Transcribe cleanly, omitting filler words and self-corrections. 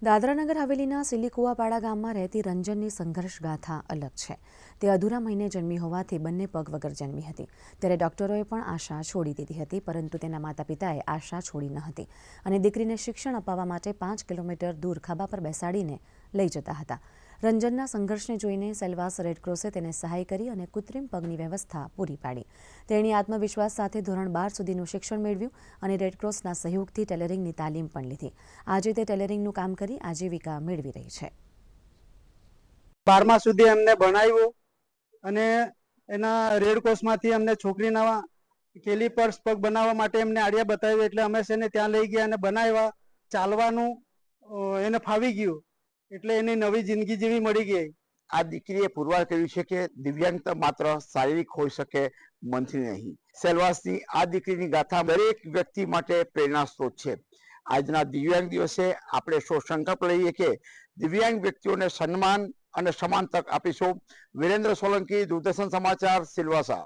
દાદરાનગર હવેલીના સિલીકુવાપાડા ગામમાં રહેતી રંજનની સંઘર્ષ ગાથા અલગ છે. તે અધૂરા મહિને જન્મી હોવાથી બંને પગ વગર જન્મી હતી. ત્યારે ડોક્ટરોએ પણ આશા છોડી દીધી હતી, પરંતુ તેના માતા પિતાએ આશા છોડી ન હતી અને દીકરીને શિક્ષણ અપાવવા માટે 5 કિલોમીટર દૂર ખભા પર બેસાડીને લઈ જતા હતા. રંજનના સંઘર્ષને જોઈને સેલવાસ રેડક્રોસે તેને સહાય કરી અને કૃત્રિમ પગની વ્યવસ્થા પૂરી પાડી. તેણી આત્મવિશ્વાસ સાથે ધોરણ 12 સુધીનું શિક્ષણ મેળવ્યું અને રેડક્રોસના સહયોગથી ટેલરિંગની તાલીમ પણ લીધી. આજે તે ટેલરિંગનું કામ કરી આજીવિકા મેળવી રહી છે. 12મા સુધી એમને ભણાવ્યું અને એના રેડક્રોસમાંથી અમને છોકરીના કેલિપર્સ પગ બનાવવા માટે એમને આડિયા બતાવ્યું, એટલે અમે એને ત્યાં લઈ ગયા અને બનાવ્યા. ચાલવાનું એને ફાવી ગયું, એટલે એની નવી જિંદગી જેવી મળી ગઈ. આ દીકરીએ પુરવાર કર્યું છે કે દિવ્યાંગતા માત્ર શારીરિક હોઈ શકે, મનથી નહીં. સેલવાસની આ દીકરીની ગાથા દરેક વ્યક્તિ માટે પ્રેરણા સ્ત્રોત છે. આજના દિવ્યાંગ દિવસે આપણે સૌ સંકલ્પ લઈએ કે દિવ્યાંગ વ્યક્તિઓને સન્માન અને સમાન તક આપીશું. વિરેન્દ્ર સોલંકી, દૂરદર્શન સમાચાર, સિલવાસા.